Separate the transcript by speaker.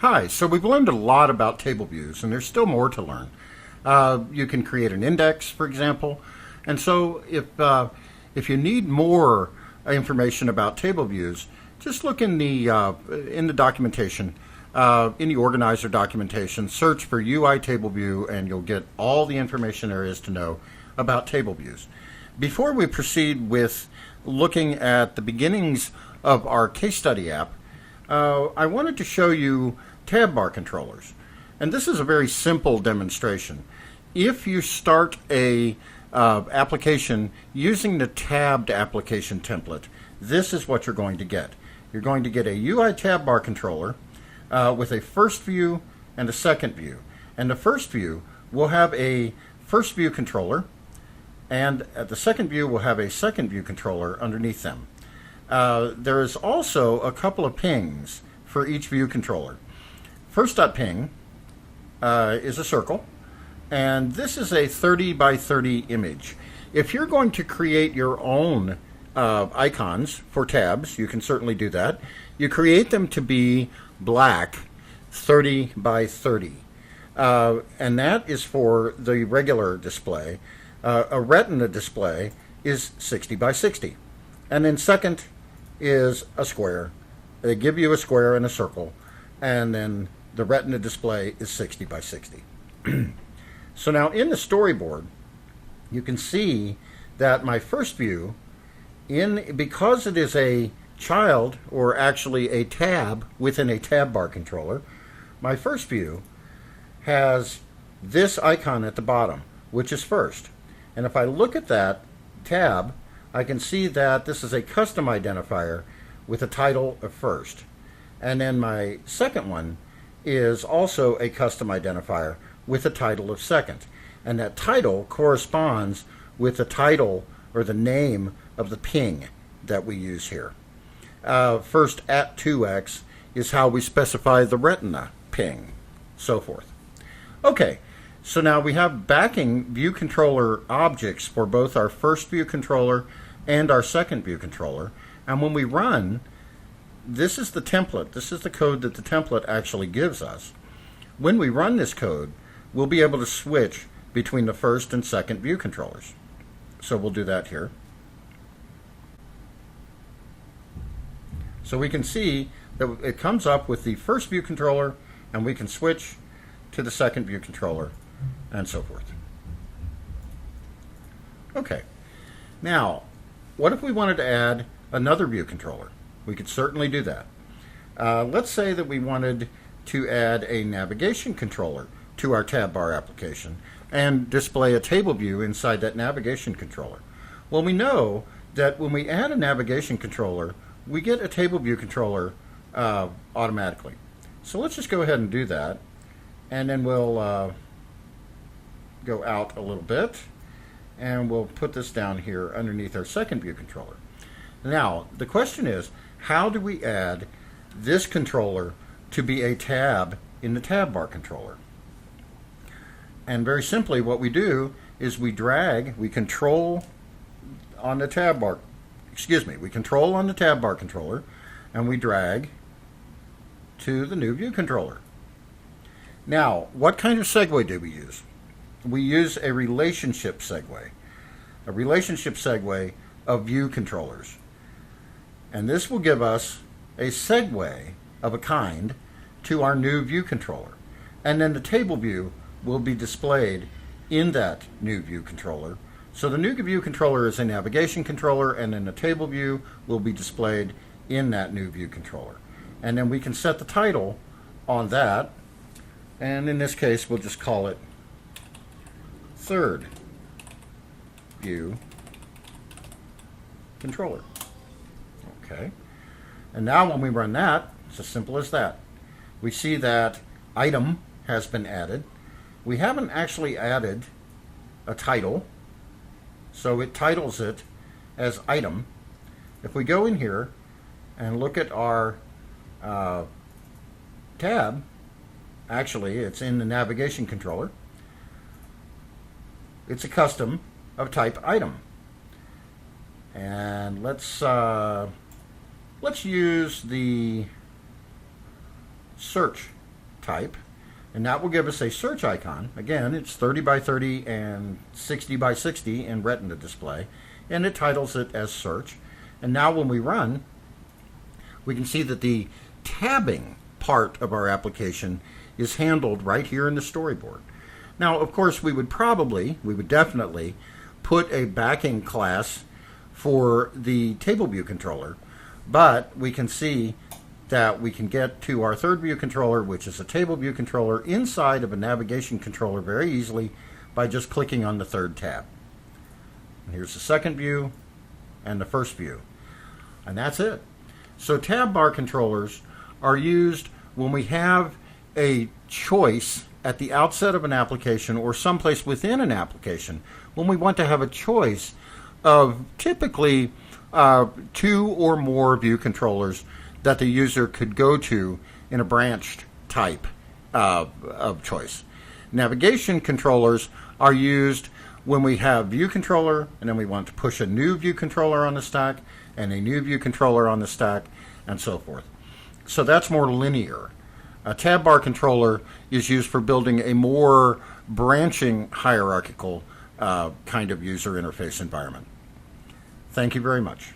Speaker 1: Hi, so we've learned a lot about table views, and there's still more to learn. You can create an index, for example, and so if you need more information about table views, just look in the documentation, in the organizer documentation, search for UI table view, and you'll get all the information there is to know about table views. Before we proceed with looking at the beginnings of our case study app, I wanted to show you tab bar controllers. And this is a very simple demonstration. If you start a application using the tabbed application template, this is what you're going to get. You're going to get a UI tab bar controller with a first view and a second view. And the first view will have a first view controller, and at the second view will have a second view controller underneath them. There is also a couple of pings for each view controller. First.ping is a circle, and this is a 30 by 30 image. If you're going to create your own icons for tabs, you can certainly do that. You create them to be black 30 by 30, and that is for the regular display. A retina display is 60 by 60. And then second is a square. They give you a square and a circle, and then the retina display is 60 by 60. So now in the storyboard, you can see that my first view, because it is a child, or actually a tab within a tab bar controller, my first view has this icon at the bottom, which is first. And if I look at that tab, I can see that this is a custom identifier with a title of first. And then my second one is also a custom identifier with a title of second. And that title corresponds with the title or the name of the ping that we use here. First at 2x is how we specify the retina ping, so forth. Okay, so now we have backing view controller objects for both our first view controller and our second view controller. And when we run, this is the template. This is the code that the template actually gives us. When we run this code, we'll be able to switch between the first and second view controllers. So we'll do that here. So we can see that it comes up with the first view controller, and we can switch to the second view controller, and so forth. Okay. Now, what if we wanted to add another view controller? We could certainly do that. Let's say that we wanted to add a navigation controller to our tab bar application and display a table view inside that navigation controller. Well, we know that when we add a navigation controller, we get a table view controller automatically. So let's just go ahead and do that, and then we'll go out a little bit, and we'll put this down here underneath our second view controller. Now, the question is, how do we add this controller to be a tab in the tab bar controller? And very simply, what we do is we control on the tab bar, we control on the tab bar controller, and we drag to the new view controller. Now, what kind of segue do we use? We use a relationship segue of view controllers. And this will give us a segue of a kind to our new view controller. And then the table view will be displayed in that new view controller. So the new view controller is a navigation controller, and then the table view will be displayed in that new view controller. And then we can set the title on that, and in this case we'll just call it third view controller. Okay. And now when we run that, it's as simple as that. We see that item has been added. We haven't actually added a title, so it titles it as item. If we go in here and look at our tab, actually it's in the navigation controller. It's a custom of type item. And let's use the search type, and that will give us a search icon. Again, it's 30 by 30 and 60 by 60 in Retina display, and it titles it as search. And now when we run, we can see that the tabbing part of our application is handled right here in the storyboard. Now, of course, we would definitely put a backing class for the table view controller, but we can see that we can get to our third view controller, which is a table view controller, inside of a navigation controller very easily by just clicking on the third tab. And here's the second view and the first view. And that's it. So tab bar controllers are used when we have a choice at the outset of an application or someplace within an application, when we want to have a choice of typically 2 or more view controllers that the user could go to in a branched type of choice. Navigation controllers are used when we have view controller and then we want to push a new view controller on the stack and a new view controller on the stack and so forth. So that's more linear. A tab bar controller is used for building a more branching hierarchical kind of user interface environment. Thank you very much.